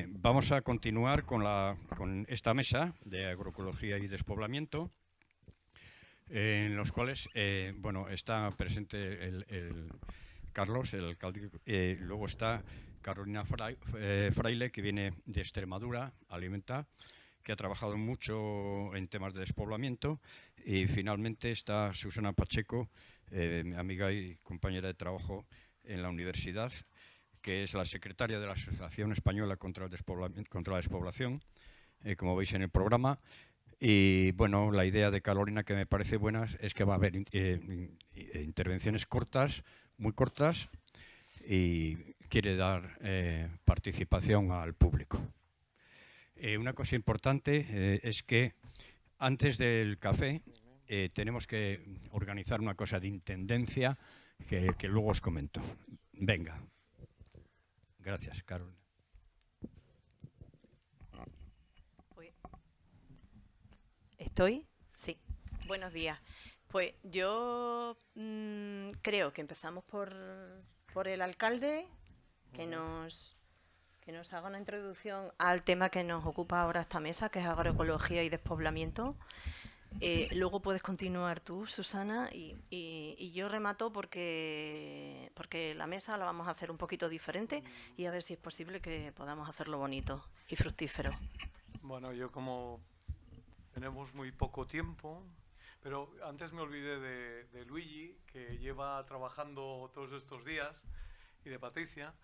Vamos a continuar con esta mesa de agroecología y despoblamiento, en los cuales está presente el Carlos, el alcalde, luego está Carolina Fraile, que viene de Extremadura, Alimenta, que ha trabajado mucho en temas de despoblamiento, y finalmente está Susana Pacheco, mi amiga y compañera de trabajo en la universidad, que es la secretaria de la Asociación Española contra la Despoblación, como veis en el programa. Y bueno, la idea de Carolina, que me parece buena, es que va a haber intervenciones cortas, muy cortas, y quiere dar participación al público. Una cosa importante es que antes del café tenemos que organizar una cosa de intendencia que luego os comento. Venga. Gracias, Carol. ¿Estoy? Sí. Buenos días. Pues yo creo que empezamos por el alcalde, que nos haga una introducción al tema que nos ocupa ahora esta mesa, que es agroecología y despoblamiento. Luego puedes continuar tú, Susana, y yo remato porque la mesa la vamos a hacer un poquito diferente y a ver si es posible que podamos hacerlo bonito y fructífero. Bueno, yo como tenemos muy poco tiempo, pero antes me olvidé de Luigi, que lleva trabajando todos estos días, y de Patricia.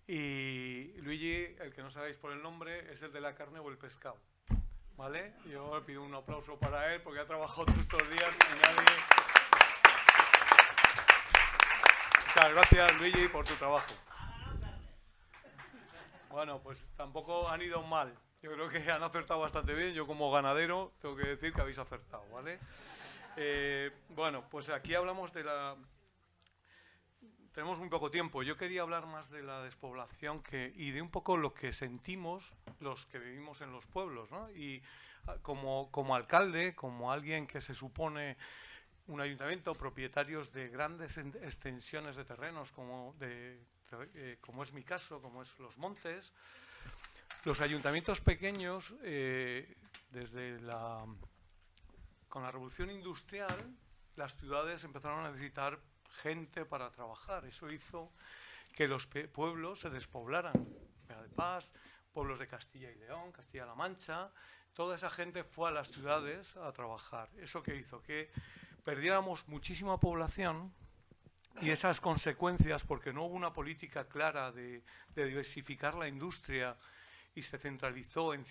Y Luigi, el que no sabéis por el nombre, es el de la carne o el pescado. ¿Vale? Yo le pido un aplauso para él porque ha trabajado todos estos días y nadie... Muchas gracias, Luigi, por tu trabajo. Bueno, pues tampoco han ido mal. Yo creo que han acertado bastante bien. Yo como ganadero tengo que decir que habéis acertado, ¿vale? Bueno, pues aquí hablamos de la... Tenemos muy poco tiempo. Yo quería hablar más de la despoblación y de un poco lo que sentimos los que vivimos en los pueblos, ¿no? Y como alcalde, como alguien que se supone un ayuntamiento, propietarios de grandes extensiones de terrenos, como es mi caso, como es Los Montes, los ayuntamientos pequeños, con la revolución industrial, las ciudades empezaron a necesitar gente para trabajar. Eso hizo que los pueblos se despoblaran. Vega de Paz, pueblos de Castilla y León, Castilla-La Mancha, toda esa gente fue a las ciudades a trabajar. ¿Eso qué hizo? Que perdiéramos muchísima población y esas consecuencias, porque no hubo una política clara de diversificar la industria y se centralizó en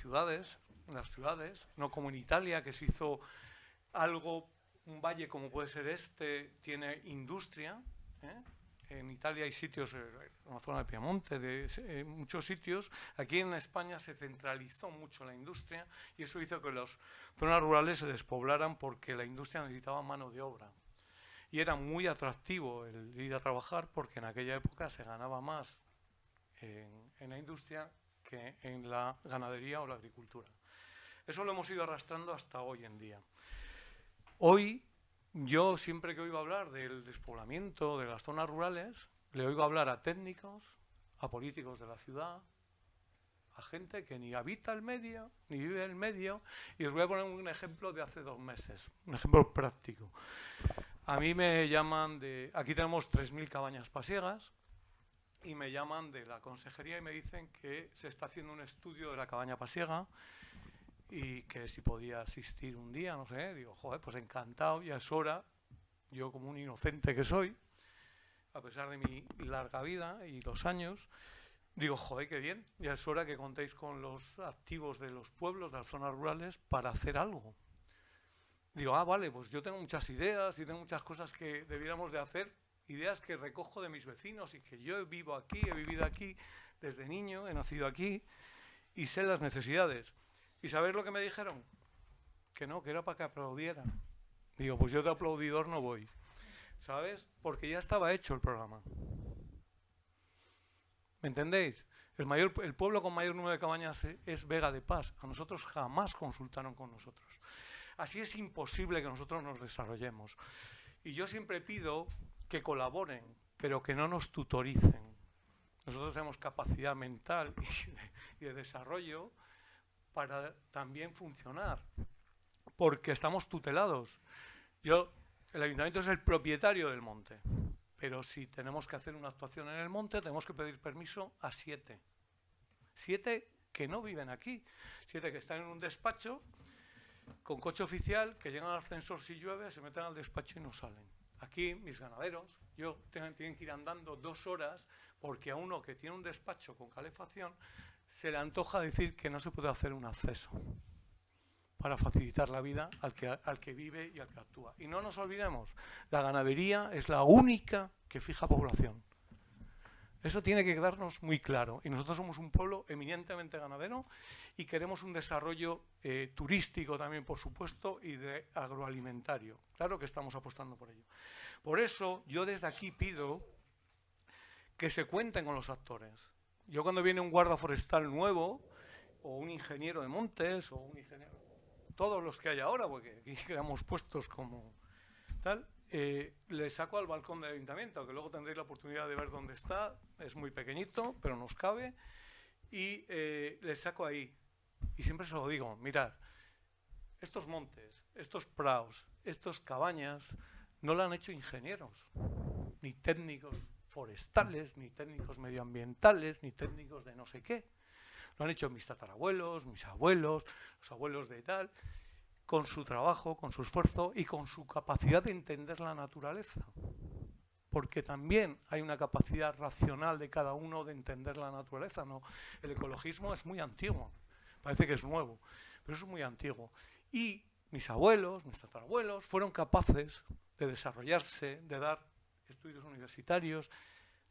las ciudades, no como en Italia, que se hizo algo. Un valle como puede ser tiene industria. En Italia hay sitios, en la zona de Piamonte, muchos sitios. Aquí en España se centralizó mucho la industria y eso hizo que las zonas rurales se despoblaran porque la industria necesitaba mano de obra. Y era muy atractivo el ir a trabajar porque en aquella época se ganaba más en la industria que en la ganadería o la agricultura. Eso lo hemos ido arrastrando hasta hoy en día. Hoy, yo siempre que oigo hablar del despoblamiento de las zonas rurales, le oigo hablar a técnicos, a políticos de la ciudad, a gente que ni habita el medio, ni vive en el medio. Y os voy a poner un ejemplo de hace 2 meses, un ejemplo práctico. A mí me llaman aquí tenemos 3.000 cabañas pasiegas, y me llaman de la consejería y me dicen que se está haciendo un estudio de la cabaña pasiega, y que si podía asistir un día, no sé, digo, joder, pues encantado, ya es hora. Yo como un inocente que soy, a pesar de mi larga vida y los años, digo, joder, qué bien, ya es hora que contéis con los activos de los pueblos, de las zonas rurales, para hacer algo. Digo, vale, pues yo tengo muchas ideas y tengo muchas cosas que debiéramos de hacer, ideas que recojo de mis vecinos y que yo vivo aquí, he vivido aquí desde niño, he nacido aquí y sé las necesidades. ¿Y sabéis lo que me dijeron? Que no, que era para que aplaudieran. Digo, pues yo de aplaudidor no voy, ¿sabes? Porque ya estaba hecho el programa. ¿Me entendéis? El pueblo con mayor número de cabañas es Vega de Paz. A nosotros jamás consultaron con nosotros. Así es imposible que nosotros nos desarrollemos. Y yo siempre pido que colaboren, pero que no nos tutoricen. nosotros tenemos capacidad mental y de desarrollo para también funcionar, porque estamos tutelados. El ayuntamiento es el propietario del monte, pero si tenemos que hacer una actuación en el monte, tenemos que pedir permiso a 7. 7 que no viven aquí, 7 que están en un despacho con coche oficial, que llegan al ascensor si llueve, se meten al despacho y no salen. Aquí mis ganaderos, tienen que ir andando 2 horas porque a uno que tiene un despacho con calefacción se le antoja decir que no se puede hacer un acceso para facilitar la vida al que vive y al que actúa. Y no nos olvidemos, la ganadería es la única que fija población. Eso tiene que quedarnos muy claro. Y nosotros somos un pueblo eminentemente ganadero y queremos un desarrollo turístico también, por supuesto, y de agroalimentario. Claro que estamos apostando por ello. Por eso yo desde aquí pido que se cuenten con los actores. Yo cuando viene un guarda forestal nuevo, o un ingeniero de montes, o un ingeniero... todos los que hay ahora, porque aquí creamos puestos como tal, le saco al balcón del ayuntamiento, que luego tendréis la oportunidad de ver dónde está, es muy pequeñito, pero nos cabe, y le saco ahí. Y siempre se lo digo, mirad, estos montes, estos praos, estas cabañas, no lo han hecho ingenieros, ni técnicos forestales, ni técnicos medioambientales, ni técnicos de no sé qué. Lo han hecho mis tatarabuelos, mis abuelos, los abuelos de tal, con su trabajo, con su esfuerzo y con su capacidad de entender la naturaleza. Porque también hay una capacidad racional de cada uno de entender la naturaleza. ¿No? El ecologismo es muy antiguo, parece que es nuevo, pero es muy antiguo. Y mis abuelos, mis tatarabuelos, fueron capaces de desarrollarse, de dar estudios universitarios,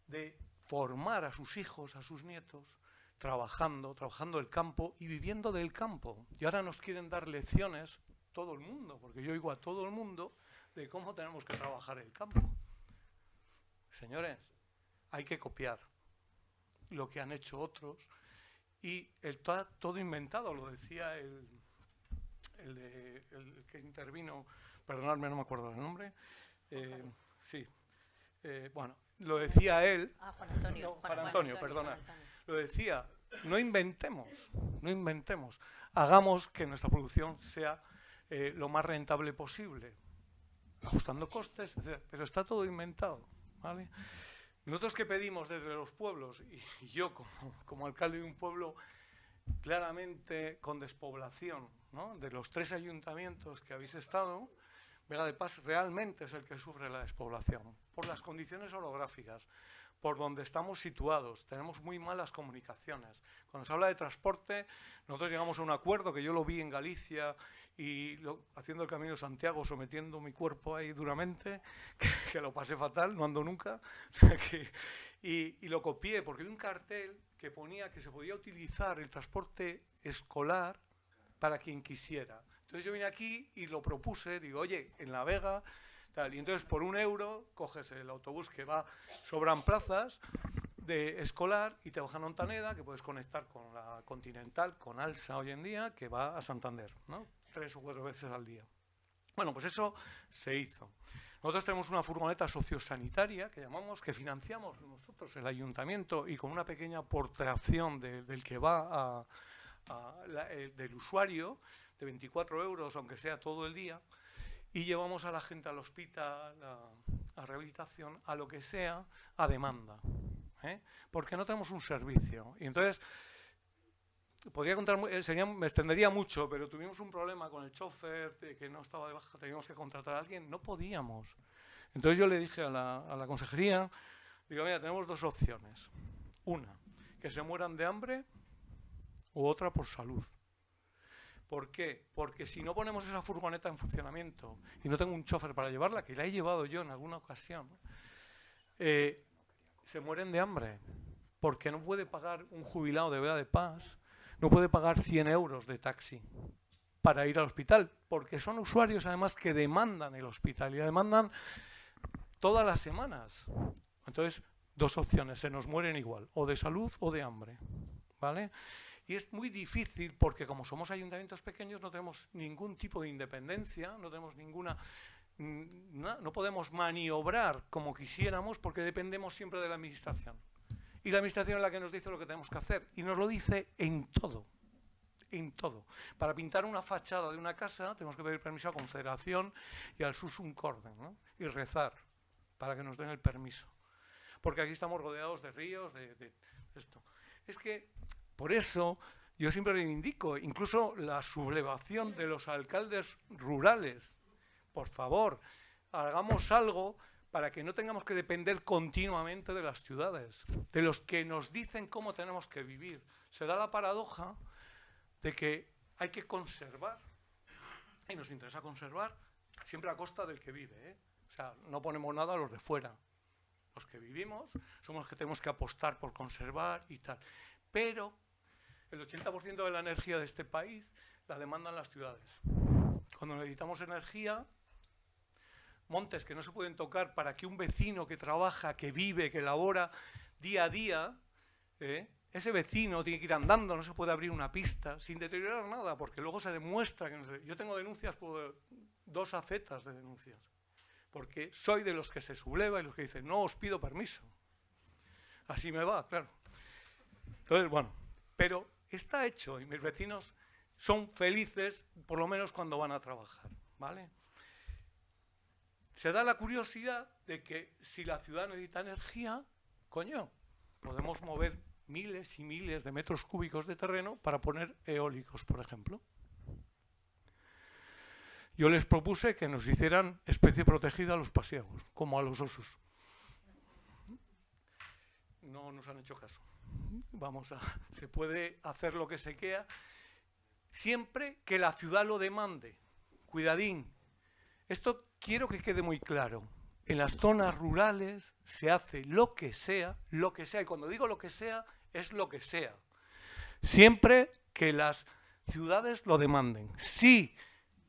de formar a sus hijos, a sus nietos, trabajando el campo y viviendo del campo. Y ahora nos quieren dar lecciones todo el mundo, porque yo oigo a todo el mundo de cómo tenemos que trabajar el campo. Señores, hay que copiar lo que han hecho otros y todo inventado, lo decía el que intervino, perdonadme, no me acuerdo el nombre, bueno, lo decía él, Juan Antonio. No, Juan Antonio, perdona. Lo decía, no inventemos, hagamos que nuestra producción sea lo más rentable posible, ajustando costes, etc. Pero está todo inventado, ¿vale? Nosotros que pedimos desde los pueblos, y yo como alcalde de un pueblo claramente con despoblación, ¿no? De los 3 ayuntamientos que habéis estado, Vega de Pas realmente es el que sufre la despoblación, por las condiciones orográficas, por donde estamos situados, tenemos muy malas comunicaciones. Cuando se habla de transporte, nosotros llegamos a un acuerdo, que yo lo vi en Galicia, y haciendo el Camino de Santiago, sometiendo mi cuerpo ahí duramente, que lo pasé fatal, no ando nunca, y lo copié, porque vi un cartel que ponía que se podía utilizar el transporte escolar para quien quisiera. Entonces yo vine aquí y lo propuse, digo, oye, en La Vega, tal, y entonces por 1 euro coges el autobús que va, sobran plazas de escolar y te bajan a Ontaneda, que puedes conectar con la Continental, con Alsa hoy en día, que va a Santander, ¿no? 3 o 4 veces al día. Bueno, pues eso se hizo. Nosotros tenemos una furgoneta sociosanitaria que llamamos, que financiamos nosotros, el ayuntamiento, y con una pequeña aportación del que va del usuario, de 24 euros, aunque sea todo el día, y llevamos a la gente al hospital, a rehabilitación, a lo que sea, a demanda, ¿eh? Porque no tenemos un servicio. Y entonces, podría contar, me extendería mucho, pero tuvimos un problema con el chofer, que no estaba de baja, teníamos que contratar a alguien, no podíamos. Entonces yo le dije a la consejería, digo, mira, tenemos 2 opciones. Una, que se mueran de hambre, u otra por salud. ¿Por qué? Porque si no ponemos esa furgoneta en funcionamiento y no tengo un chofer para llevarla, que la he llevado yo en alguna ocasión, se mueren de hambre, porque no puede pagar un jubilado de Vega de Pas, no puede pagar 100 euros de taxi para ir al hospital, porque son usuarios además que demandan el hospital y la demandan todas las semanas. Entonces, 2 opciones, se nos mueren igual, o de salud o de hambre, ¿vale? Y es muy difícil porque como somos ayuntamientos pequeños no tenemos ningún tipo de independencia, no tenemos no podemos maniobrar como quisiéramos porque dependemos siempre de la administración. Y la administración es la que nos dice lo que tenemos que hacer. Y nos lo dice en todo. En todo. Para pintar una fachada de una casa tenemos que pedir permiso a Confederación y al Sursum Corden, ¿no? Y rezar para que nos den el permiso. Porque aquí estamos rodeados de ríos, de esto. Es que, por eso, yo siempre reivindico, incluso la sublevación de los alcaldes rurales. Por favor, hagamos algo para que no tengamos que depender continuamente de las ciudades, de los que nos dicen cómo tenemos que vivir. Se da la paradoja de que hay que conservar, y nos interesa conservar siempre a costa del que vive, ¿eh? O sea, no ponemos nada a los de fuera. Los que vivimos somos los que tenemos que apostar por conservar y tal. Pero el 80% de la energía de este país la demandan las ciudades. Cuando necesitamos energía, montes que no se pueden tocar para que un vecino que trabaja, que vive, que elabora día a día, ese vecino tiene que ir andando, no se puede abrir una pista sin deteriorar nada, porque luego se demuestra que no se... Yo tengo denuncias por 2 acetas de denuncias, porque soy de los que se subleva y los que dicen, no os pido permiso. Así me va, claro. Entonces, bueno, pero está hecho y mis vecinos son felices, por lo menos cuando van a trabajar, ¿vale? Se da la curiosidad de que si la ciudad necesita energía, coño, podemos mover miles y miles de metros cúbicos de terreno para poner eólicos, por ejemplo. Yo les propuse que nos hicieran especie protegida a los pasiegos, como a los osos. No nos han hecho caso. Se puede hacer lo que se quiera, siempre que la ciudad lo demande. Cuidadín. Esto quiero que quede muy claro. En las zonas rurales se hace lo que sea, y cuando digo lo que sea, es lo que sea. Siempre que las ciudades lo demanden. Si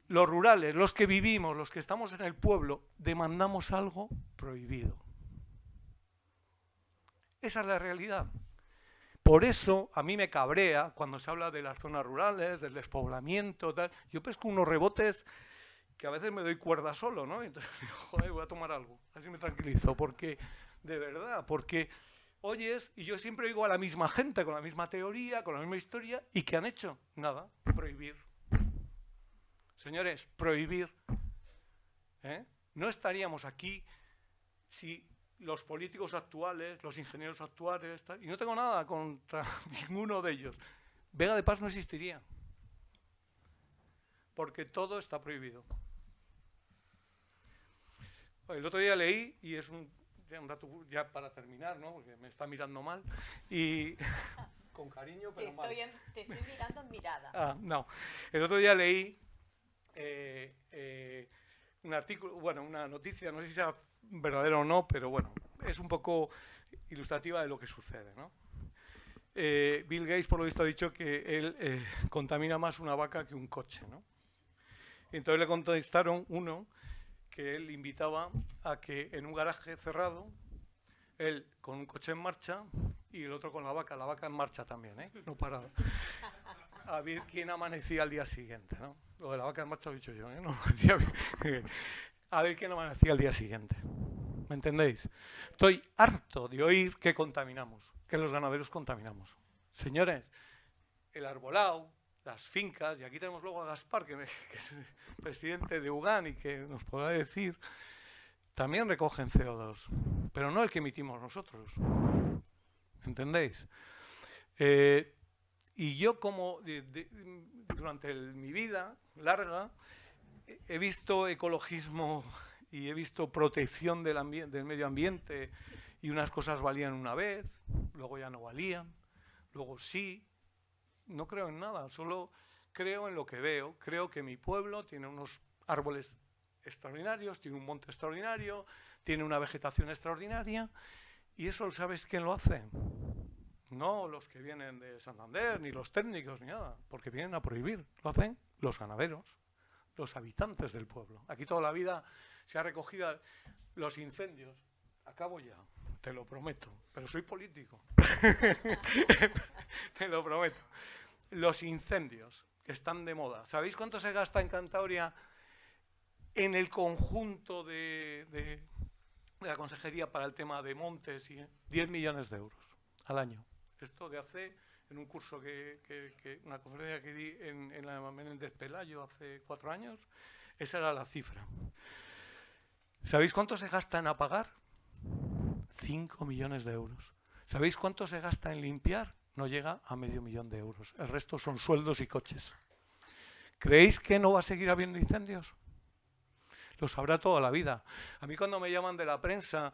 los rurales, los que vivimos, los que estamos en el pueblo, demandamos algo prohibido. Esa es la realidad. Por eso a mí me cabrea cuando se habla de las zonas rurales, del despoblamiento, tal. Yo pesco unos rebotes que a veces me doy cuerda solo, ¿no? Entonces digo, joder, voy a tomar algo. Así me tranquilizo, porque, de verdad, porque oyes, y yo siempre oigo a la misma gente, con la misma teoría, con la misma historia, ¿y qué han hecho? Nada, prohibir. Señores, prohibir. No estaríamos aquí si los políticos actuales, los ingenieros actuales, tal, y no tengo nada contra ninguno de ellos, Vega de Paz no existiría, porque todo está prohibido. El otro día leí, y es un dato ya para terminar, ¿no? Porque me está mirando mal, y con cariño, pero mal. Te estoy mirando en mirada. No. El otro día leí un artículo, bueno, una noticia, no sé si sea verdadero o no, pero bueno, es un poco ilustrativa de lo que sucede, ¿no? Bill Gates, por lo visto, ha dicho que él contamina más una vaca que un coche, ¿no? Entonces le contestaron uno que él invitaba a que en un garaje cerrado, él con un coche en marcha y el otro con la vaca en marcha también, no parado, a ver quién amanecía al día siguiente, ¿no? Lo de la vaca en marcha lo he dicho yo, ¿no? A ver quién amanecía al día siguiente. ¿Me entendéis? Estoy harto de oír que contaminamos, que los ganaderos contaminamos. Señores, el arbolado, las fincas, y aquí tenemos luego a Gaspar, que es el presidente de UGAN y que nos podrá decir, también recogen CO2, pero no el que emitimos nosotros. ¿Entendéis? Y yo como durante mi vida larga he visto ecologismo y he visto protección del medio ambiente y unas cosas valían una vez, luego ya no valían, luego sí. No creo en nada, solo creo en lo que veo. Creo que mi pueblo tiene unos árboles extraordinarios, tiene un monte extraordinario, tiene una vegetación extraordinaria y eso, ¿sabes quién lo hace? No los que vienen de Santander, ni los técnicos, ni nada, porque vienen a prohibir. Lo hacen los ganaderos, los habitantes del pueblo. Aquí toda la vida se ha recogido los incendios. Acabo ya, te lo prometo, pero soy político. Te lo prometo. Los incendios que están de moda. ¿Sabéis cuánto se gasta en Cantabria en el conjunto de la consejería para el tema de montes? 10 millones de euros al año. Esto de hace, en un curso una conferencia que di en la Menéndez Pelayo hace 4 años, esa era la cifra. ¿Sabéis cuánto se gasta en apagar? 5 millones de euros. ¿Sabéis cuánto se gasta en limpiar? No llega a $500.000 de euros. El resto son sueldos y coches. ¿Creéis que no va a seguir habiendo incendios? Lo sabrá toda la vida. A mí cuando me llaman de la prensa,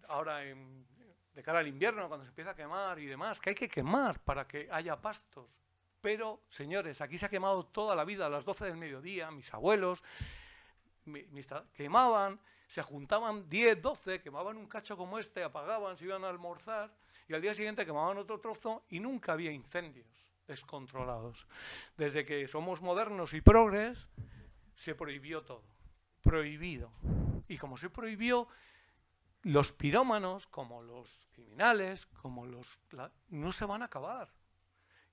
ahora de cara al invierno, cuando se empieza a quemar y demás, que hay que quemar para que haya pastos. Pero, señores, aquí se ha quemado toda la vida, a las 12 del mediodía, mis abuelos quemaban, se juntaban 10, 12, quemaban un cacho como este, apagaban, se iban a almorzar y al día siguiente quemaban otro trozo y nunca había incendios descontrolados. Desde que somos modernos y progres, se prohibió todo. Prohibido. Y como se prohibió, los pirómanos, como los criminales, no se van a acabar.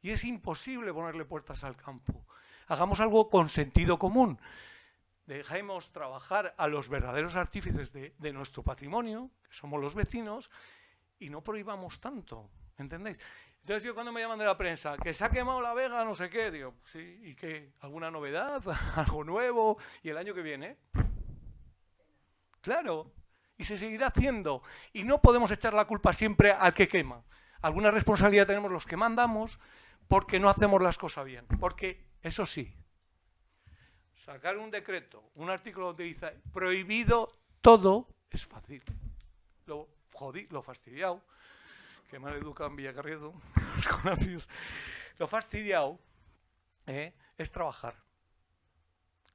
Y es imposible ponerle puertas al campo. Hagamos algo con sentido común. Dejemos trabajar a los verdaderos artífices de nuestro patrimonio, que somos los vecinos, y no prohibamos tanto, ¿entendéis? Entonces yo cuando me llaman de la prensa, que se ha quemado la Vega, no sé qué, digo, sí, ¿y qué? ¿Alguna novedad? ¿Algo nuevo? ¿Y el año que viene? Claro, y se seguirá haciendo. Y no podemos echar la culpa siempre al que quema. Alguna responsabilidad tenemos los que mandamos porque no hacemos las cosas bien. Porque, eso sí, sacar un decreto, un artículo donde dice prohibido todo, es fácil. Lo fastidiado, que mal educan Villacarriedo, lo fastidiado es trabajar.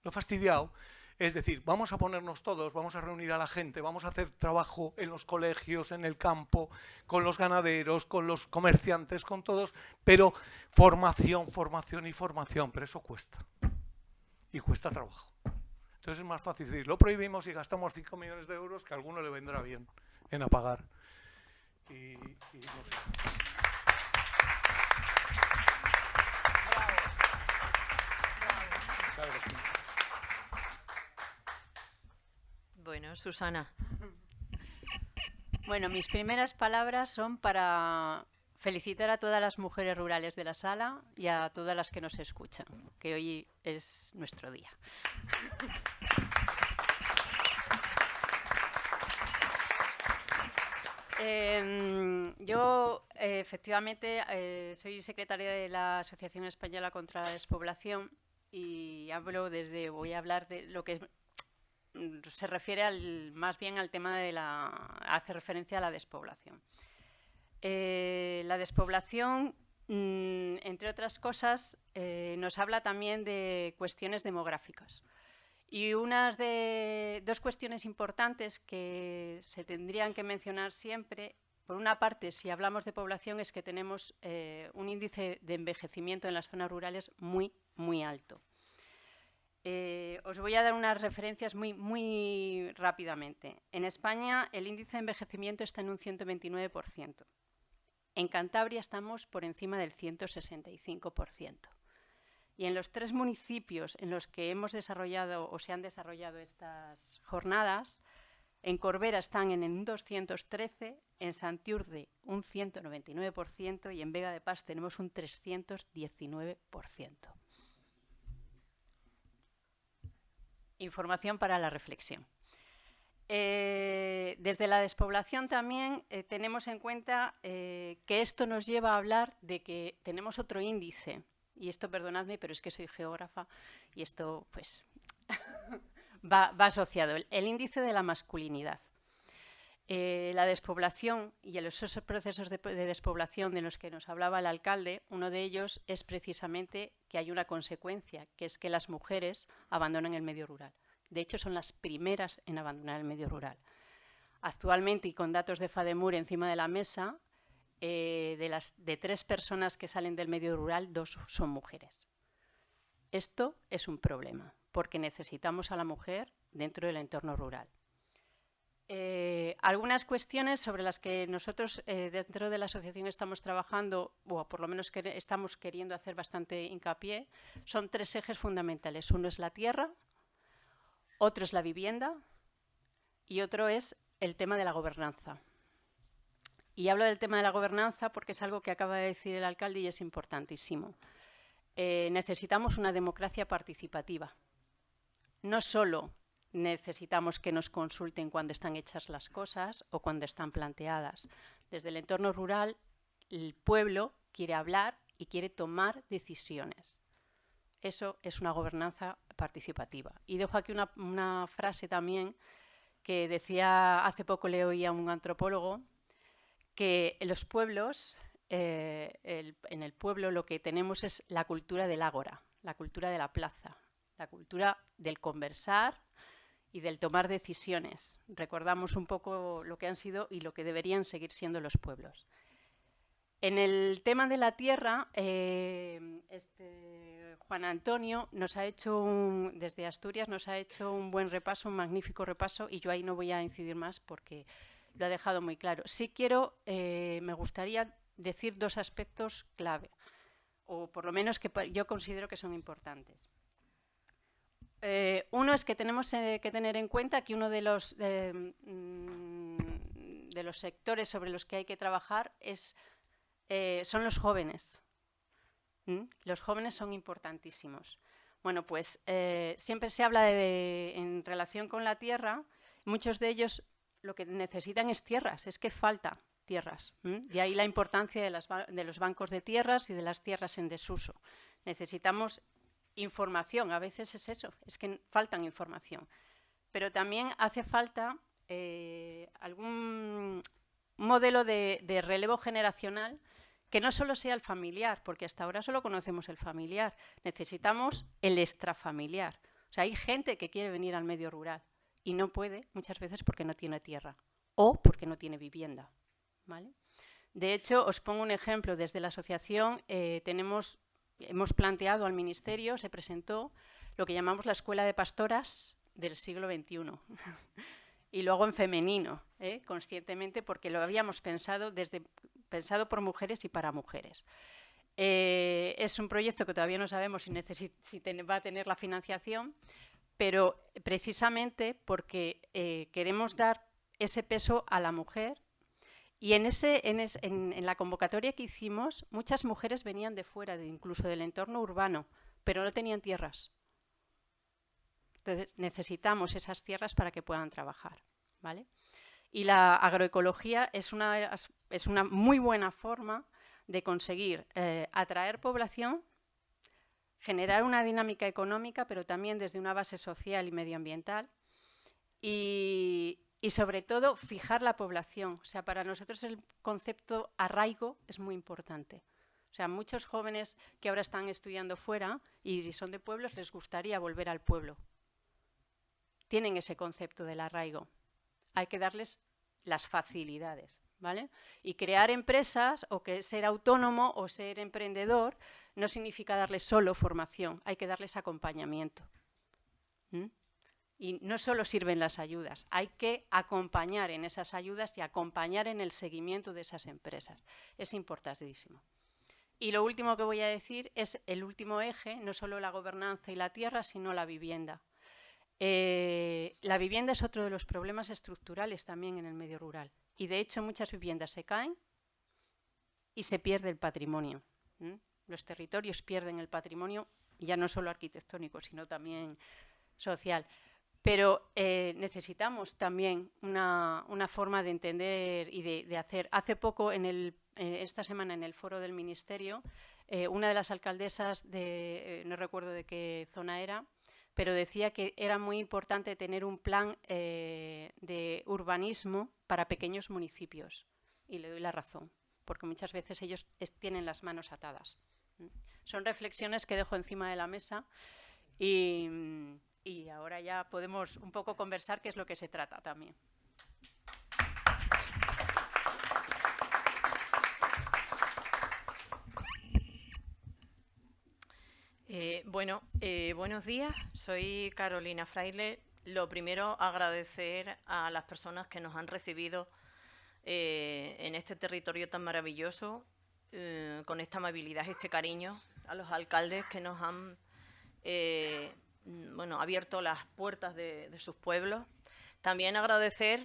Lo fastidiado es decir, vamos a ponernos todos, vamos a reunir a la gente, vamos a hacer trabajo en los colegios, en el campo, con los ganaderos, con los comerciantes, con todos, pero formación, formación y formación, pero eso cuesta. Y cuesta trabajo. Entonces es más fácil decir, lo prohibimos y gastamos 5 millones de euros que a alguno le vendrá bien en apagar. Y no sé. Bueno, Susana. Bueno, mis primeras palabras son para felicitar a todas las mujeres rurales de la sala y a todas las que nos escuchan, que hoy es nuestro día. Yo, efectivamente, soy secretaria de la Asociación Española contra la Despoblación y voy a hablar de lo que se refiere más bien al tema hace referencia a la despoblación. La despoblación, entre otras cosas, nos habla también de cuestiones demográficas. Y dos cuestiones importantes que se tendrían que mencionar siempre, por una parte, si hablamos de población, es que tenemos un índice de envejecimiento en las zonas rurales muy, muy alto. Os voy a dar unas referencias muy rápidamente. En España el índice de envejecimiento está en un 129%. En Cantabria estamos por encima del 165%. Y en los 3 municipios en los que hemos desarrollado o se han desarrollado estas jornadas, en Corbera están en un 213%, en Santiurde un 199% y en Vega de Pas tenemos un 319%. Información para la reflexión. Desde la despoblación también tenemos en cuenta que esto nos lleva a hablar de que tenemos otro índice, y esto perdonadme, pero es que soy geógrafa y esto pues va asociado, el índice de la masculinidad. La despoblación y esos procesos de despoblación de los que nos hablaba el alcalde, uno de ellos es precisamente que hay una consecuencia, que es que las mujeres abandonan el medio rural. De hecho, son las primeras en abandonar el medio rural. Actualmente, y con datos de FADEMUR encima de la mesa, de 3 personas que salen del medio rural, 2 son mujeres. Esto es un problema, porque necesitamos a la mujer dentro del entorno rural. Algunas cuestiones sobre las que nosotros dentro de la asociación estamos trabajando, o por lo menos que estamos queriendo hacer bastante hincapié, son 3 ejes fundamentales. Uno es la tierra, otro es la vivienda y otro es el tema de la gobernanza. Y hablo del tema de la gobernanza porque es algo que acaba de decir el alcalde y es importantísimo. Necesitamos una democracia participativa. No solo necesitamos que nos consulten cuando están hechas las cosas o cuando están planteadas. Desde el entorno rural, el pueblo quiere hablar y quiere tomar decisiones. Eso es una gobernanza participativa. Y dejo aquí una frase también que decía, hace poco le oí a un antropólogo, que en los pueblos, en el pueblo lo que tenemos es la cultura del ágora, la cultura de la plaza, la cultura del conversar y del tomar decisiones. Recordamos un poco lo que han sido y lo que deberían seguir siendo los pueblos. En el tema de la tierra, Juan Antonio nos ha hecho, desde Asturias, nos ha hecho un buen repaso, un magnífico repaso, y yo ahí no voy a incidir más porque lo ha dejado muy claro. Sí me gustaría decir dos aspectos clave, o por lo menos que yo considero que son importantes. Uno es que tenemos que tener en cuenta que uno de los sectores sobre los que hay que trabajar son los jóvenes. Los jóvenes son importantísimos. Bueno, pues siempre se habla en relación con la tierra, muchos de ellos lo que necesitan es tierras, es que falta tierras. De ahí la importancia de los bancos de tierras y de las tierras en desuso. Necesitamos información, a veces es eso, es que faltan información. Pero también hace falta algún modelo de relevo generacional que no solo sea el familiar, porque hasta ahora solo conocemos el familiar, necesitamos el extrafamiliar. O sea, hay gente que quiere venir al medio rural y no puede, muchas veces porque no tiene tierra o porque no tiene vivienda, ¿vale? De hecho, os pongo un ejemplo. Desde la asociación hemos planteado al Ministerio, se presentó lo que llamamos la Escuela de Pastoras del siglo XXI. Y luego en femenino, conscientemente, porque lo habíamos pensado por mujeres y para mujeres. Es un proyecto que todavía no sabemos si va a tener la financiación, pero precisamente porque queremos dar ese peso a la mujer. Y en la convocatoria que hicimos, muchas mujeres venían de fuera, incluso del entorno urbano, pero no tenían tierras. Entonces, necesitamos esas tierras para que puedan trabajar, ¿vale? Y la agroecología es una muy buena forma de conseguir atraer población, generar una dinámica económica, pero también desde una base social y medioambiental, y sobre todo fijar la población. O sea, para nosotros el concepto arraigo es muy importante. O sea, muchos jóvenes que ahora están estudiando fuera y si son de pueblos les gustaría volver al pueblo. Tienen ese concepto del arraigo. Hay que darles las facilidades, ¿vale? Y crear empresas o que ser autónomo o ser emprendedor no significa darles solo formación, hay que darles acompañamiento. Y no solo sirven las ayudas, hay que acompañar en esas ayudas y acompañar en el seguimiento de esas empresas. Es importantísimo. Y lo último que voy a decir es el último eje, no solo la gobernanza y la tierra, sino la vivienda. La vivienda es otro de los problemas estructurales también en el medio rural. Y de hecho muchas viviendas se caen y se pierde el patrimonio. Los territorios pierden el patrimonio, ya no solo arquitectónico, sino también social. Pero necesitamos también una forma de entender y de hacer. Hace poco, esta semana, en el foro del Ministerio, una de las alcaldesas no recuerdo de qué zona era, pero decía que era muy importante tener un plan de urbanismo para pequeños municipios. Y le doy la razón, porque muchas veces ellos tienen las manos atadas. Son reflexiones que dejo encima de la mesa y ahora ya podemos un poco conversar, que es lo que se trata también. Buenos días, soy Carolina Fraile. Lo primero, agradecer a las personas que nos han recibido en este territorio tan maravilloso, con esta amabilidad y este cariño, a los alcaldes que nos han abierto las puertas de sus pueblos. También agradecer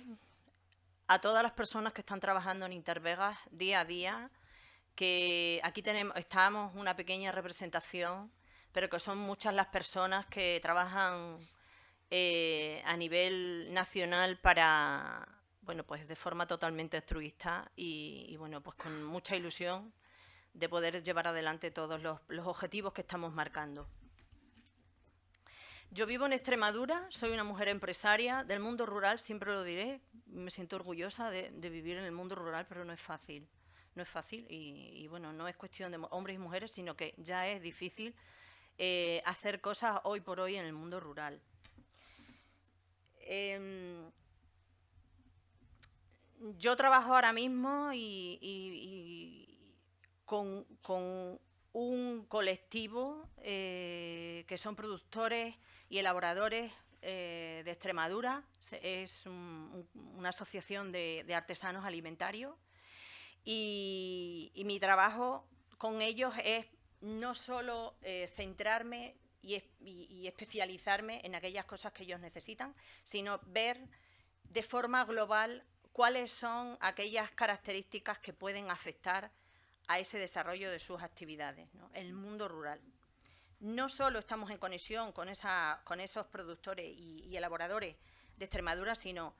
a todas las personas que están trabajando en Intervegas día a día, que aquí estamos una pequeña representación, pero que son muchas las personas que trabajan a nivel nacional para, bueno, pues de forma totalmente altruista y bueno, pues con mucha ilusión de poder llevar adelante todos los objetivos que estamos marcando. Yo vivo en Extremadura, soy una mujer empresaria del mundo rural, siempre lo diré, me siento orgullosa de vivir en el mundo rural, pero no es fácil. No es fácil y bueno, no es cuestión de hombres y mujeres, sino que ya es difícil hacer cosas hoy por hoy en el mundo rural. Yo trabajo ahora mismo con un colectivo que son productores y elaboradores de Extremadura. Es una asociación de artesanos alimentarios y mi trabajo con ellos es no solo centrarme y especializarme en aquellas cosas que ellos necesitan, sino ver de forma global cuáles son aquellas características que pueden afectar a ese desarrollo de sus actividades, ¿no? El mundo rural. No solo estamos en conexión con esos productores y elaboradores de Extremadura, sino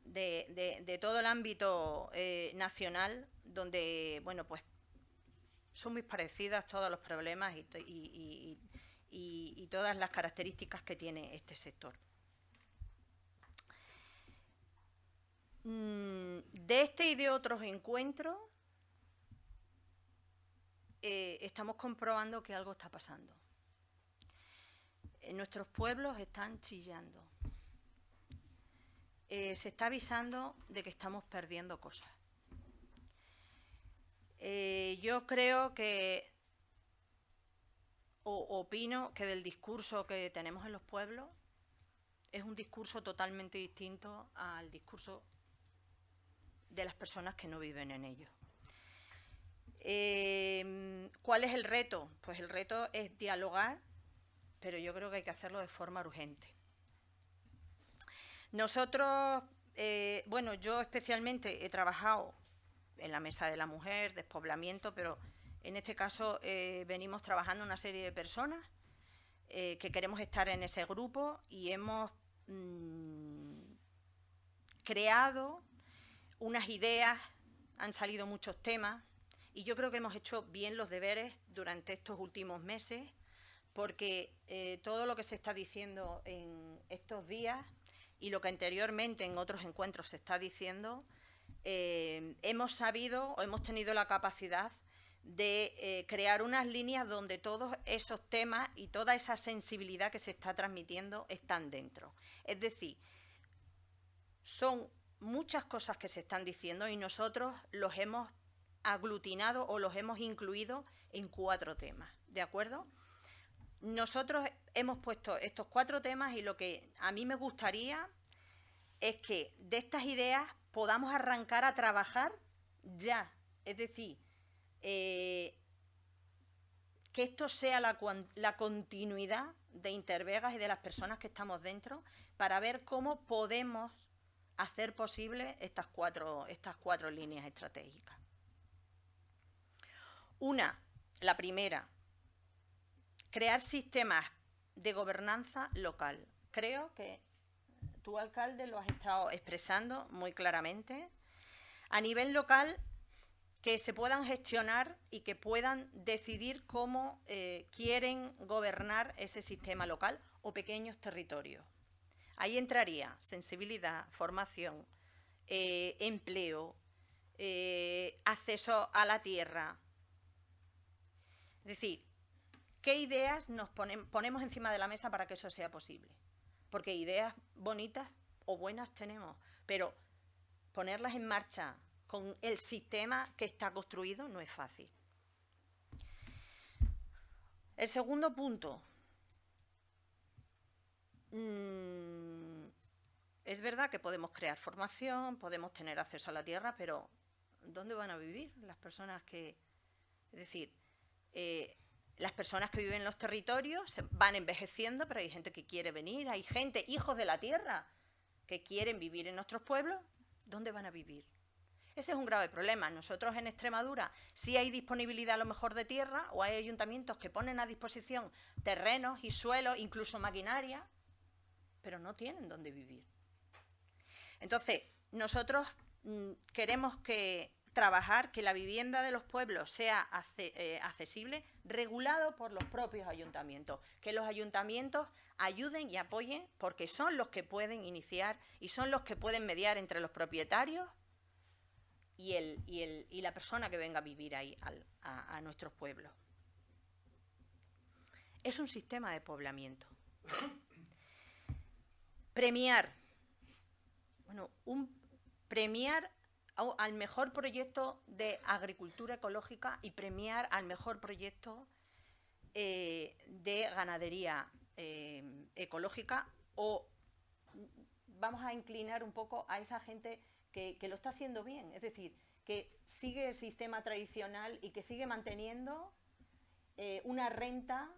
de todo el ámbito nacional, donde, bueno, pues son muy parecidas todos los problemas y todas las características que tiene este sector. De este y de otros encuentros estamos comprobando que algo está pasando. Nuestros pueblos están chillando. Se está avisando de que estamos perdiendo cosas. Yo creo que, opino que del discurso que tenemos en los pueblos es un discurso totalmente distinto al discurso de las personas que no viven en ellos. ¿Cuál es el reto? Pues el reto es dialogar, pero yo creo que hay que hacerlo de forma urgente. Nosotros, bueno, yo especialmente he trabajado en la Mesa de la Mujer, despoblamiento, pero en este caso venimos trabajando una serie de personas que queremos estar en ese grupo y hemos creado unas ideas, han salido muchos temas y yo creo que hemos hecho bien los deberes durante estos últimos meses porque todo lo que se está diciendo en estos días y lo que anteriormente en otros encuentros se está diciendo, hemos sabido o hemos tenido la capacidad de crear unas líneas donde todos esos temas y toda esa sensibilidad que se está transmitiendo están dentro. Es decir, son muchas cosas que se están diciendo y nosotros los hemos aglutinado o los hemos incluido en 4 temas, ¿de acuerdo? Nosotros hemos puesto estos 4 temas y lo que a mí me gustaría es que de estas ideas podamos arrancar a trabajar ya, es decir, que esto sea la continuidad de Intervegas y de las personas que estamos dentro para ver cómo podemos hacer posible estas cuatro líneas estratégicas. La primera, crear sistemas de gobernanza local. Creo que tu alcalde lo has estado expresando muy claramente. A nivel local, que se puedan gestionar y que puedan decidir cómo quieren gobernar ese sistema local o pequeños territorios. Ahí entraría sensibilidad, formación, empleo, acceso a la tierra. Es decir, ¿qué ideas nos ponemos encima de la mesa para que eso sea posible? Porque ideas bonitas o buenas tenemos, pero ponerlas en marcha con el sistema que está construido no es fácil. El segundo punto. Es verdad que podemos crear formación, podemos tener acceso a la tierra, pero ¿dónde van a vivir las personas que...? Es decir, las personas que viven en los territorios se van envejeciendo, pero hay gente que quiere venir, hay gente, hijos de la tierra, que quieren vivir en nuestros pueblos. ¿dónde van a vivir? Ese es un grave problema. Nosotros en Extremadura sí hay disponibilidad a lo mejor de tierra, o hay ayuntamientos que ponen a disposición terrenos y suelos, incluso maquinaria, pero no tienen dónde vivir. Entonces, nosotros queremos trabajar que la vivienda de los pueblos sea accesible, regulado por los propios ayuntamientos, que los ayuntamientos ayuden y apoyen, porque son los que pueden iniciar y son los que pueden mediar entre los propietarios y la persona que venga a vivir ahí a nuestros pueblos. Es un sistema de poblamiento. Premiar al mejor proyecto de agricultura ecológica y premiar al mejor proyecto de ganadería ecológica, o vamos a inclinar un poco a esa gente que lo está haciendo bien, es decir, que sigue el sistema tradicional y que sigue manteniendo una renta,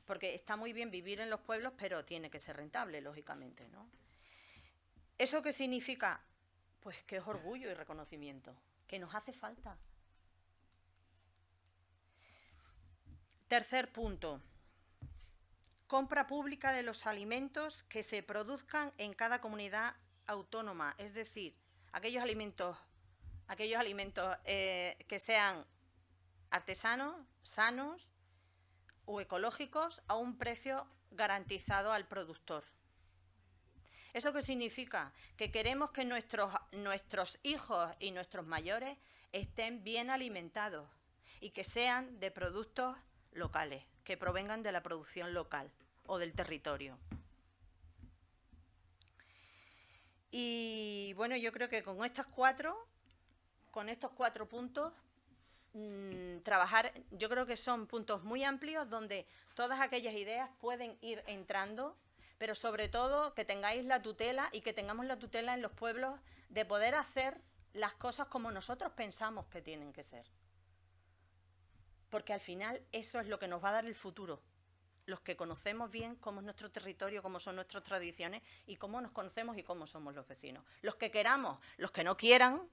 porque está muy bien vivir en los pueblos, pero tiene que ser rentable, lógicamente, ¿no? ¿Eso qué significa? Pues que es orgullo y reconocimiento, que nos hace falta. Tercer punto, compra pública de los alimentos que se produzcan en cada comunidad autónoma, es decir, aquellos alimentos que sean artesanos, sanos o ecológicos a un precio garantizado al productor. ¿Eso qué significa? Que queremos que nuestros hijos y nuestros mayores estén bien alimentados y que sean de productos locales, que provengan de la producción local o del territorio. Y bueno, yo creo que con estos cuatro puntos, trabajar, yo creo que son puntos muy amplios donde todas aquellas ideas pueden ir entrando, pero sobre todo que tengáis la tutela y que tengamos la tutela en los pueblos de poder hacer las cosas como nosotros pensamos que tienen que ser. Porque al final eso es lo que nos va a dar el futuro. Los que conocemos bien cómo es nuestro territorio, cómo son nuestras tradiciones y cómo nos conocemos y cómo somos los vecinos. Los que queramos, los que no quieran,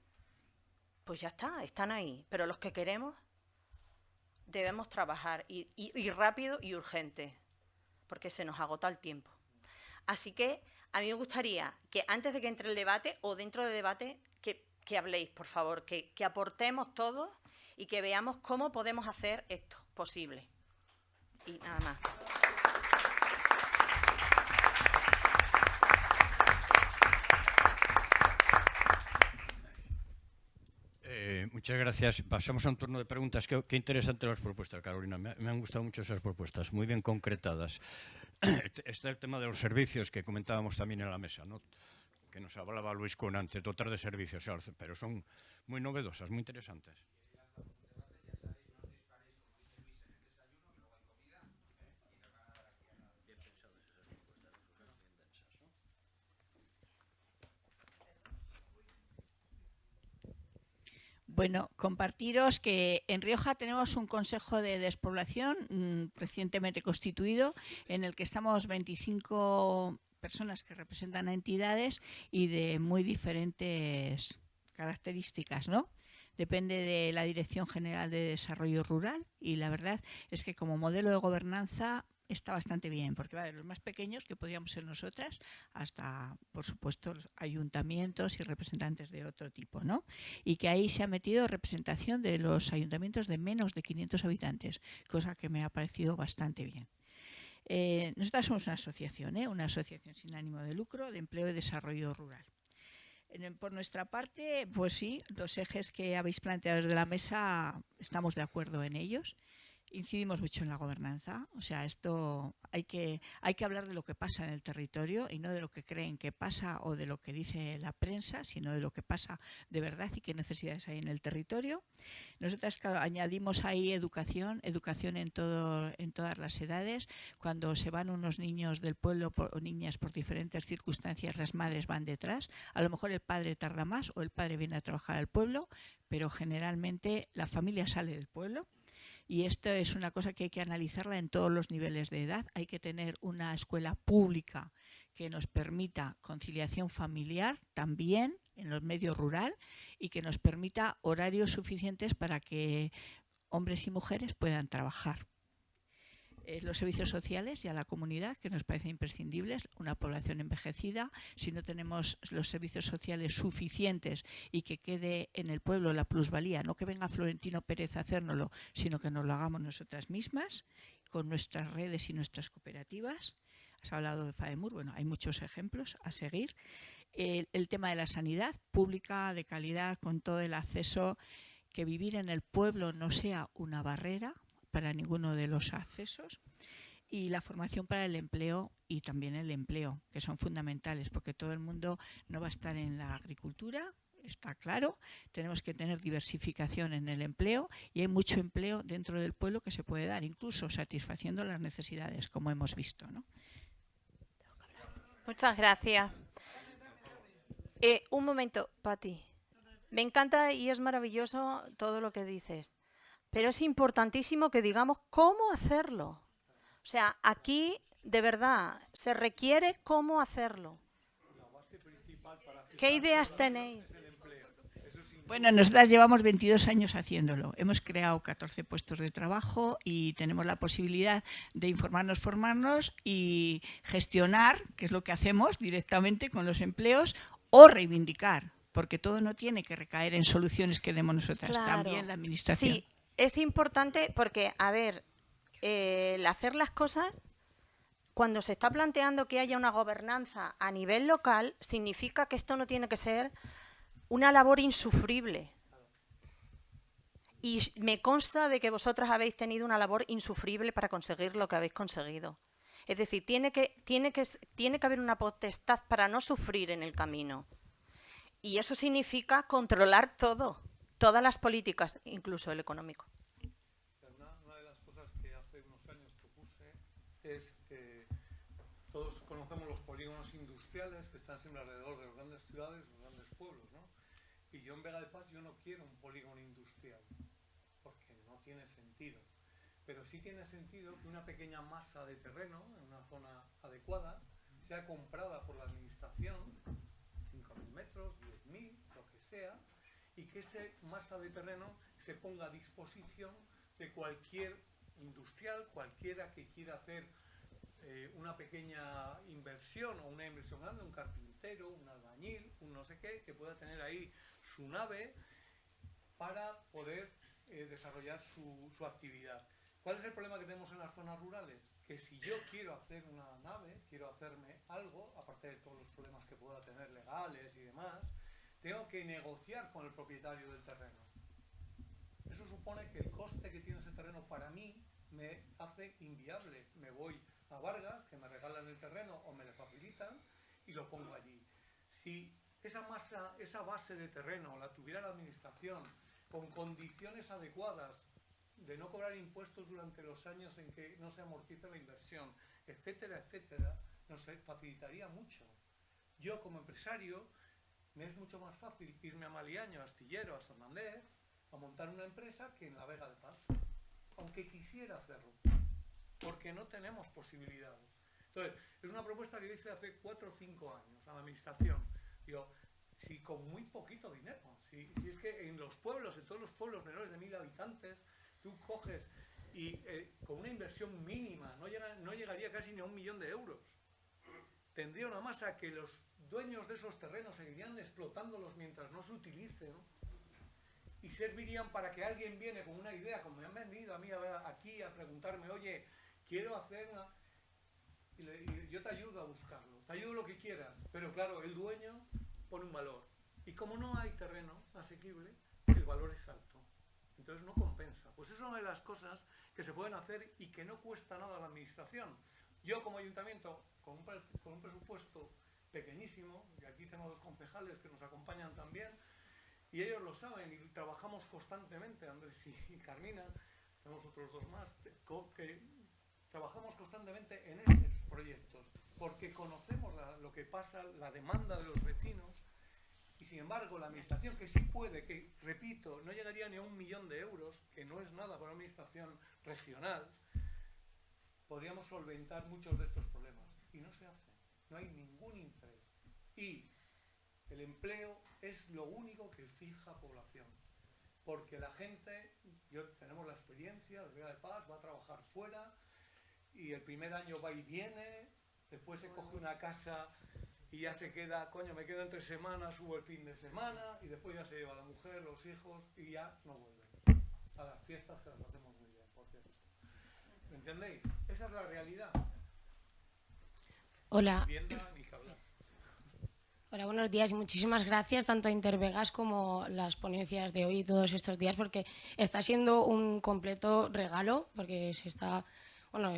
pues ya está, están ahí. Pero los que queremos debemos trabajar y rápido y urgente, porque se nos agota el tiempo. Así que a mí me gustaría que antes de que entre el debate o dentro del debate, que habléis, por favor, que aportemos todos y que veamos cómo podemos hacer esto posible. Y nada más. Muchas gracias. Pasamos a un turno de preguntas. Qué interesantes las propuestas, Carolina. Me han gustado mucho esas propuestas, muy bien concretadas. Está el tema de los servicios que comentábamos también en la mesa, ¿no? Que nos hablaba Luis Kun antes, dotar de servicios, pero son muy novedosas, muy interesantes. Bueno, compartiros que en Rioja tenemos un consejo de despoblación recientemente constituido, en el que estamos 25 personas que representan a entidades y de muy diferentes características, ¿no? Depende de la Dirección General de Desarrollo Rural y la verdad es que como modelo de gobernanza está bastante bien, porque va de los más pequeños, que podríamos ser nosotras, hasta, por supuesto, los ayuntamientos y representantes de otro tipo, ¿no? Y que ahí se ha metido representación de los ayuntamientos de menos de 500 habitantes, cosa que me ha parecido bastante bien. Nosotras somos una asociación sin ánimo de lucro de empleo y desarrollo rural. Por nuestra parte, pues sí, los ejes que habéis planteado desde la mesa, estamos de acuerdo en ellos. Incidimos mucho en la gobernanza, o sea, esto hay que hablar de lo que pasa en el territorio y no de lo que creen que pasa o de lo que dice la prensa, sino de lo que pasa de verdad y qué necesidades hay en el territorio. Nosotras, claro, añadimos ahí educación en todas las edades. Cuando se van unos niños del pueblo o niñas por diferentes circunstancias, las madres van detrás. A lo mejor el padre tarda más o el padre viene a trabajar al pueblo, pero generalmente la familia sale del pueblo. Y esto es una cosa que hay que analizarla en todos los niveles de edad. Hay que tener una escuela pública que nos permita conciliación familiar también en los medios rural y que nos permita horarios suficientes para que hombres y mujeres puedan trabajar. Los servicios sociales y a la comunidad, que nos parecen imprescindibles, una población envejecida, si no tenemos los servicios sociales suficientes y que quede en el pueblo la plusvalía, no que venga Florentino Pérez a hacérnoslo, sino que nos lo hagamos nosotras mismas, con nuestras redes y nuestras cooperativas. Has hablado de FAEMUR, bueno, hay muchos ejemplos a seguir. El tema de la sanidad pública, de calidad, con todo el acceso, que vivir en el pueblo no sea una barrera para ninguno de los accesos, y la formación para el empleo y también el empleo, que son fundamentales, porque todo el mundo no va a estar en la agricultura, está claro, tenemos que tener diversificación en el empleo y hay mucho empleo dentro del pueblo que se puede dar, incluso satisfaciendo las necesidades, como hemos visto, ¿no? Muchas gracias. Un momento, Pati. Me encanta y es maravilloso todo lo que dices, pero es importantísimo que digamos cómo hacerlo. O sea, aquí de verdad se requiere cómo hacerlo. ¿Qué ideas tenéis? Bueno, nosotras llevamos 22 años haciéndolo. Hemos creado 14 puestos de trabajo y tenemos la posibilidad de informarnos, formarnos y gestionar, que es lo que hacemos directamente con los empleos, o reivindicar, porque todo no tiene que recaer en soluciones que demos nosotras, Claro. también la administración. Sí, es importante porque, a ver, el hacer las cosas, cuando se está planteando que haya una gobernanza a nivel local, significa que esto no tiene que ser una labor insufrible. Y me consta de que vosotras habéis tenido una labor insufrible para conseguir lo que habéis conseguido. Es decir, tiene que haber una potestad para no sufrir en el camino. Y eso significa controlar todo, todas las políticas, incluso el económico. Una de las cosas que hace unos años propuse es que todos conocemos los polígonos industriales que están siempre alrededor de las grandes ciudades, los grandes pueblos, ¿no? Y yo en Vega de Paz yo no quiero un polígono industrial, porque no tiene sentido. Pero sí tiene sentido que una pequeña masa de terreno, en una zona adecuada, sea comprada por la administración, 5.000 metros, 10.000, lo que sea, y que esa masa de terreno se ponga a disposición de cualquier industrial, cualquiera que quiera hacer una pequeña inversión o una inversión grande, un carpintero, un albañil, un no sé qué, que pueda tener ahí su nave para poder desarrollar su actividad. ¿Cuál es el problema que tenemos en las zonas rurales? Que si yo quiero hacer una nave, quiero hacerme algo, aparte de todos los problemas que pueda tener legales y demás, tengo que negociar con el propietario del terreno. Eso supone que el coste que tiene ese terreno para mí me hace inviable. Me voy a Vargas, que me regalan el terreno o me lo facilitan y lo pongo allí. Si esa base de terreno la tuviera la administración con condiciones adecuadas, de no cobrar impuestos durante los años en que no se amortiza la inversión, etcétera, etcétera, nos facilitaría mucho. Yo como empresario me es mucho más fácil irme a Maliaño, a Astillero, a San Andrés, a montar una empresa que en la Vega de Paz, aunque quisiera hacerlo, porque no tenemos posibilidades. Entonces, es una propuesta que yo hice hace 4 o 5 años a la administración. Digo, si con muy poquito dinero, si es que en los pueblos, en todos los pueblos menores de 1.000 habitantes, tú coges y con una inversión mínima, no llegaría casi ni a 1 millón de euros. Tendría una masa que los dueños de esos terrenos seguirían explotándolos mientras no se utilicen y servirían para que alguien viene con una idea, como me han venido a mí aquí a preguntarme, oye, quiero hacer una... Y yo te ayudo a buscarlo, te ayudo lo que quieras, pero claro, el dueño pone un valor. Y como no hay terreno asequible, el valor es alto. Entonces no compensa. Pues eso es una de las cosas que se pueden hacer y que no cuesta nada a la administración. Yo como ayuntamiento, con un presupuesto pequeñísimo, y aquí tengo 2 concejales que nos acompañan también, y ellos lo saben, y trabajamos constantemente, Andrés y Carmina, tenemos otros 2 más, que trabajamos constantemente en esos proyectos, porque conocemos lo que pasa, la demanda de los vecinos, y sin embargo la administración, que sí puede, que repito, no llegaría ni a 1 millón de euros, que no es nada para una administración regional, podríamos solventar muchos de estos problemas. Y no se hace, no hay ningún interés. Y el empleo es lo único que fija población. Porque la gente, tenemos la experiencia de Vega de Paz, va a trabajar fuera y el primer año va y viene, después se coge una casa y ya se queda, coño, me quedo entre semanas, subo el fin de semana y después ya se lleva la mujer, los hijos y ya no vuelven. A las fiestas que las hacemos muy bien, por cierto. ¿Me entendéis? Esa es la realidad. Hola. Vivienda, ni que hablar. Hola, buenos días y muchísimas gracias tanto a Intervegas como las ponencias de hoy y todos estos días, porque está siendo un completo regalo, porque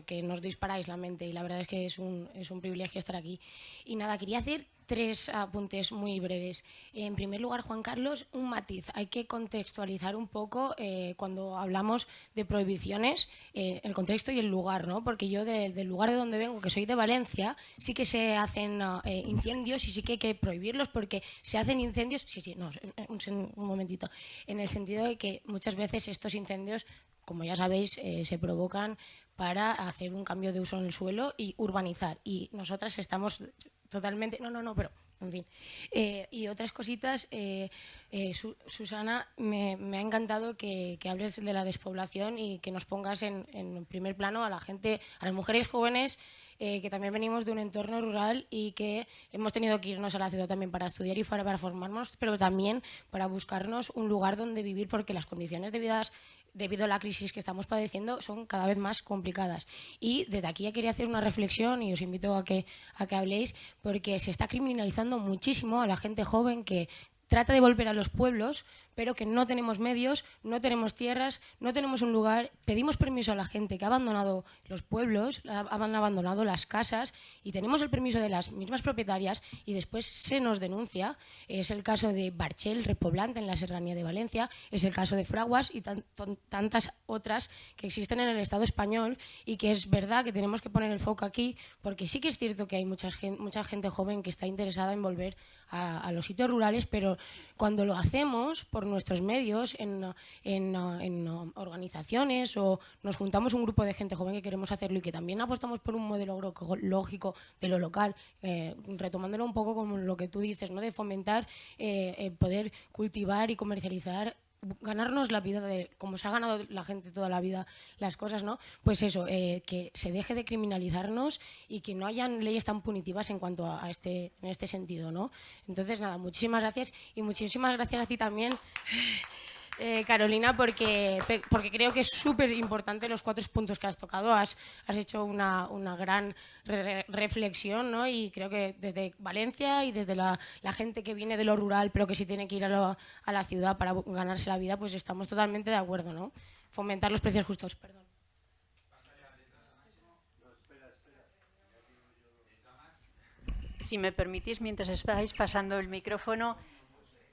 que nos disparáis la mente y la verdad es que es un privilegio estar aquí. Y nada, quería hacer 3 apuntes muy breves. En primer lugar, Juan Carlos, un matiz. Hay que contextualizar un poco cuando hablamos de prohibiciones, el contexto y el lugar, ¿no? Porque yo del lugar de donde vengo, que soy de Valencia, sí que se hacen incendios y sí que hay que prohibirlos porque se hacen incendios... un momentito. En el sentido de que muchas veces estos incendios, como ya sabéis, se provocan para hacer un cambio de uso en el suelo y urbanizar. Y nosotras estamos totalmente... pero en fin. Y otras cositas, Susana, me ha encantado que hables de la despoblación y que nos pongas en primer plano a la gente, a las mujeres jóvenes, que también venimos de un entorno rural y que hemos tenido que irnos a la ciudad también para estudiar y para formarnos, pero también para buscarnos un lugar donde vivir, porque las condiciones de vida debido a la crisis que estamos padeciendo son cada vez más complicadas. Y desde aquí ya quería hacer una reflexión y os invito a que habléis, porque se está criminalizando muchísimo a la gente joven que trata de volver a los pueblos, pero que no tenemos medios, no tenemos tierras, no tenemos un lugar. Pedimos permiso a la gente que ha abandonado los pueblos, han abandonado las casas y tenemos el permiso de las mismas propietarias y después se nos denuncia. Es el caso de Barchel, Repoblante, en la Serranía de Valencia, es el caso de Fraguas y tantas otras que existen en el Estado español, y que es verdad que tenemos que poner el foco aquí, porque sí que es cierto que hay mucha gente joven que está interesada en volver a los sitios rurales, pero cuando lo hacemos por nuestros medios, en organizaciones, o nos juntamos un grupo de gente joven que queremos hacerlo y que también apostamos por un modelo agroecológico de lo local, retomándolo un poco como lo que tú dices, ¿no? De fomentar el poder cultivar y comercializar, ganarnos la vida como se ha ganado la gente toda la vida las cosas, ¿no? Pues eso, que se deje de criminalizarnos y que no hayan leyes tan punitivas en cuanto en este sentido, ¿no? Entonces, nada, muchísimas gracias y muchísimas gracias a ti también, Carolina, porque creo que es súper importante los 4 puntos que has tocado. Has hecho una gran reflexión, ¿no? Y creo que desde Valencia y desde la gente que viene de lo rural, pero que sí tiene que ir a la ciudad para ganarse la vida, pues estamos totalmente de acuerdo, ¿no? Fomentar los precios justos, perdón. Si me permitís, mientras estáis pasando el micrófono,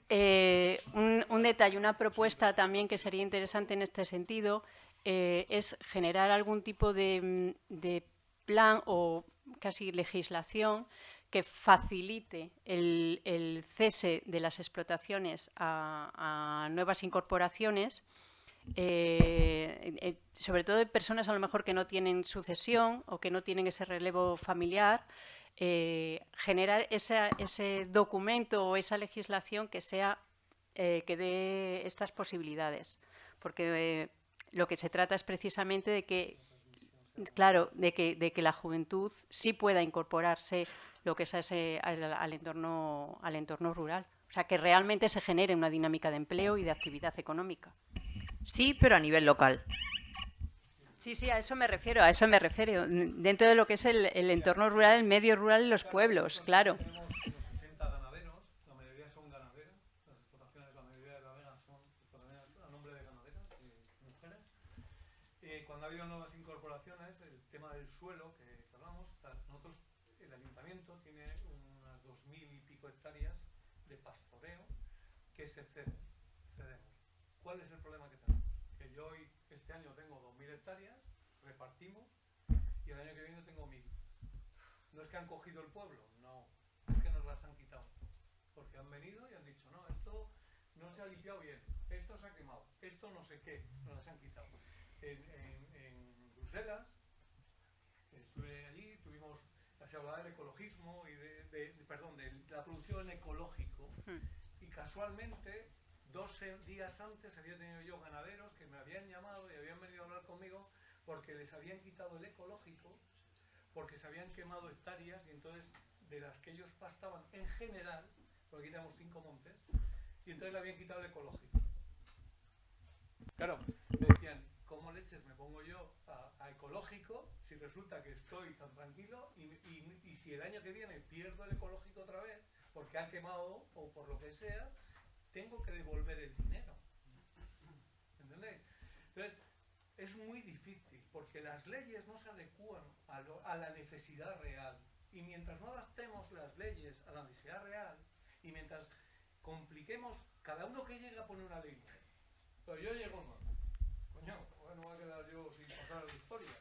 un detalle, una propuesta también que sería interesante en este sentido, es generar algún tipo de plan o casi legislación que facilite el cese de las explotaciones a nuevas incorporaciones, sobre todo de personas a lo mejor que no tienen sucesión o que no tienen ese relevo familiar. Generar ese documento o esa legislación que dé estas posibilidades, porque lo que se trata es precisamente de que, claro, de que la juventud sí pueda incorporarse lo que es al entorno rural, o sea, que realmente se genere una dinámica de empleo y de actividad económica. Sí, pero a nivel local. Sí, a eso me refiero, dentro de lo que es el entorno rural, el medio rural y los pueblos, claro. Tenemos unos 80 ganaderos, la mayoría son ganaderas, las explotaciones, la mayoría de las vegas son explotaciones a nombre de ganaderas, de mujeres. Cuando ha habido nuevas incorporaciones, el tema del suelo que hablamos, nosotros, el ayuntamiento tiene unas 2000 y pico hectáreas de pastoreo que se cedemos. ¿Cuál es el problema que tenemos? Que yo este año tengo 2000 hectáreas, repartimos, y el año que viene tengo 1000. No es que han cogido el pueblo, no, es que nos las han quitado. Porque han venido y han dicho, no, esto no se ha limpiado bien, esto se ha quemado, esto no sé qué, nos las han quitado. En Bruselas, estuve allí, se hablaba del ecologismo y de la producción ecológico. Y casualmente, 2 días antes había tenido yo ganaderos que me habían llamado y habían venido a hablar conmigo porque les habían quitado el ecológico, porque se habían quemado hectáreas y entonces de las que ellos pastaban en general, porque quitamos 5 montes, y entonces le habían quitado el ecológico. Claro, me decían, ¿cómo leches me pongo yo a ecológico si resulta que estoy tan tranquilo y si el año que viene pierdo el ecológico otra vez porque han quemado o por lo que sea, tengo que devolver el dinero? ¿Entendéis? Entonces, es muy difícil porque las leyes no se adecúan a la necesidad real. Y mientras no adaptemos las leyes a la necesidad real y mientras compliquemos, cada uno que llega a poner una ley nueva. Pero yo llego nuevo. Coño, no voy a quedar yo sin pasar a la historia.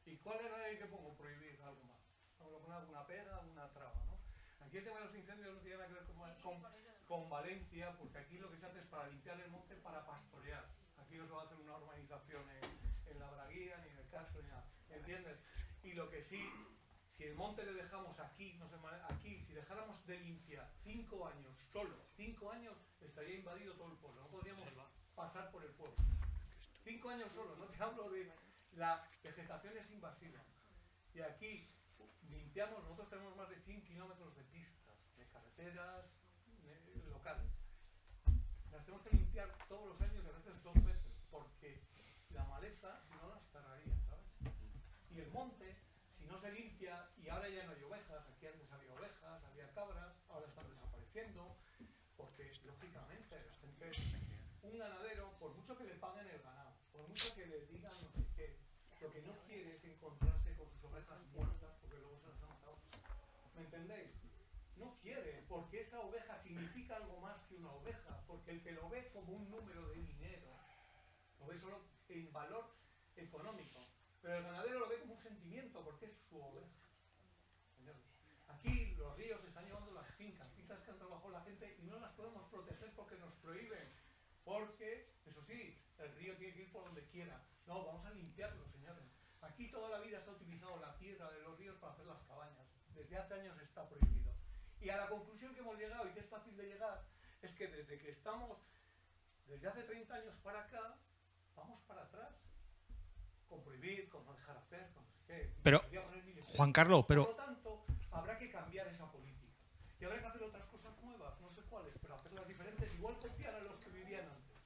¿Y cuál es la ley que pongo? Prohibir algo más. Vamos a poner alguna pega, alguna traba, ¿no? Aquí el tema de los incendios no tiene nada que ver con Valencia, porque aquí lo que se hace es para limpiar el monte, para pastorear. Aquí no se va a hacer una urbanización en la Braguía, ni en el Castro, ni nada. ¿Entiendes? Y lo que sí, si el monte le dejamos aquí, no sé, aquí, si dejáramos de limpiar 5 años solo, 5 años estaría invadido todo el pueblo. No podríamos pasar por el pueblo. 5 años solo, no te hablo de... La vegetación es invasiva. Y aquí limpiamos, nosotros tenemos más de 100 kilómetros de pistas, de carreteras locales. Las tenemos que limpiar todos los años y a veces 2 veces, porque la maleza, si no, las tararía, ¿sabes? Y el monte, si no se limpia, y ahora ya no hay ovejas, aquí antes había ovejas, había cabras, ahora están desapareciendo, porque lógicamente la gente, un ganadero, por mucho que le paguen el ganado, por mucho que le digan no sé qué, lo que no quiere es encontrarse con sus ovejas muertas porque luego se las han matado. ¿Me entendéis? No quiere, porque esa oveja significa algo más que una oveja, porque el que lo ve como un número de dinero, lo ve solo en valor económico, pero el ganadero lo ve como un sentimiento, porque es su oveja. ¿Entendéis? Aquí los ríos están llevando las fincas que han trabajado la gente y no las podemos proteger porque nos prohíben, porque, eso sí, el río tiene que ir por donde quiera. No, vamos a limpiarlo, señores. Aquí toda la vida se ha utilizado la piedra de los ríos para hacer las cabañas. Desde hace años está prohibido. Y a la conclusión que hemos llegado, y que es fácil de llegar, es que desde que estamos, desde hace 30 años para acá, vamos para atrás. Con prohibir, con no dejar hacer, con no sé qué. Pero, Juan Carlos, pero... Por lo tanto, habrá que cambiar esa política. Y habrá que hacer otras cosas nuevas, no sé cuáles, pero hacerlas diferentes, igual copiar a los que vivían antes.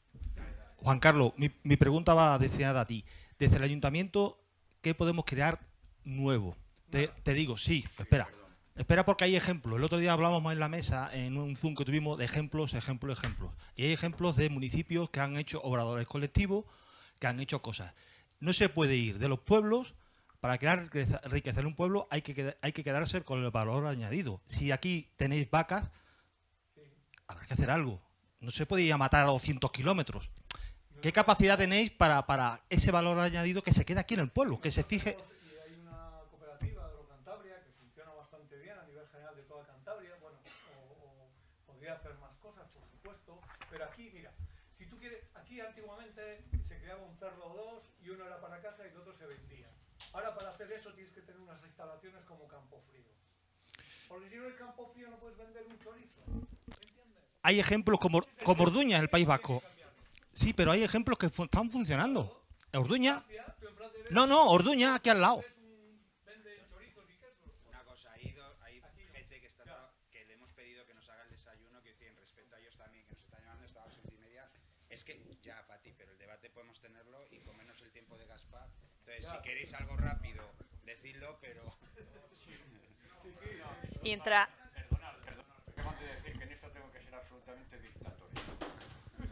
Juan Carlos, mi pregunta va destinada a ti. Desde el ayuntamiento, ¿qué podemos crear nuevo? Te digo, sí, espera. Espera porque hay ejemplos. El otro día hablábamos en la mesa, en un Zoom que tuvimos, de ejemplos. Y hay ejemplos de municipios que han hecho obradores colectivos, que han hecho cosas. No se puede ir de los pueblos. Para crear riqueza en un pueblo hay que quedarse con el valor añadido. Si aquí tenéis vacas, habrá que hacer algo. No se puede ir a matar a 200 kilómetros. ¿Qué capacidad tenéis para ese valor añadido que se quede aquí en el pueblo? Que se fije... Y hay una cooperativa de Eurocantabria que funciona bastante bien a nivel general de toda Cantabria. Bueno, o podría hacer más cosas, por supuesto. Pero aquí, mira, si tú quieres... Aquí antiguamente se creaba un cerdo o dos y uno era para casa y el otro se vendía. Ahora para hacer eso tienes que tener unas instalaciones como Campo Frío. Porque si no es Campo Frío no puedes vender un chorizo. ¿Entiendes? Hay ejemplos como Orduña, en el País Vasco. Sí, pero hay ejemplos que están funcionando. Orduña... No, Orduña, aquí al lado. Una cosa, hay gente que le hemos pedido que nos haga el desayuno, que en respecto a ellos también, que nos están llamando, estaba a las 11:30. Es que, ya, Pati, pero el debate podemos tenerlo y comernos el tiempo de Gaspar. Entonces, si queréis algo rápido, decidlo, pero... Mientras... Perdonad, me acaban de decir que en esto tengo que ser absolutamente dictatorial.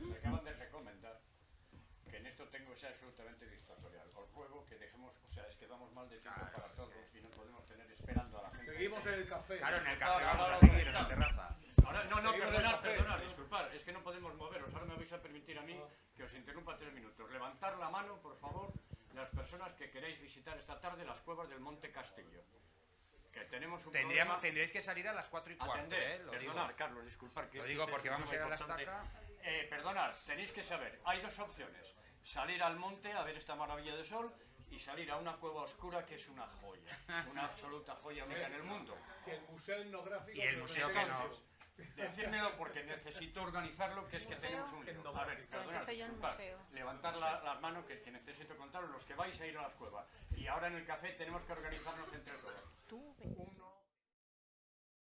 Me acaban de recomendar que en esto tengo que ser absolutamente dictatorial. Os ruego que dejemos, o sea, es que vamos mal de tiempo para todos y no podemos tener esperando a la gente. Seguimos en el café. Claro, en el café vamos a seguir, en la terraza. Ahora, no, perdonad, disculpad, es que no podemos moveros. Ahora me vais a permitir a mí que os interrumpa 3 minutos. Levantar la mano, por favor, las personas que queréis visitar esta tarde las cuevas del Monte Castillo. Que tenemos un problema. Tendréis que salir a las 4:15, Perdonad, Carlos, disculpad. Que lo digo porque vamos a ir a la estaca. Perdonad, tenéis que saber, hay 2 opciones. Salir al monte a ver esta maravilla de sol y salir a una cueva oscura que es una joya. Una absoluta joya única en el mundo. Y el museo etnográfico... Y el museo que no... Decírmelo porque necesito organizarlo, que es que tenemos un lío. A ver, perdona, Entonces yo en disculpad, museo. levantar las manos que necesito contaros los que vais a ir a las cuevas. Y ahora en el café tenemos que organizarnos entre todos.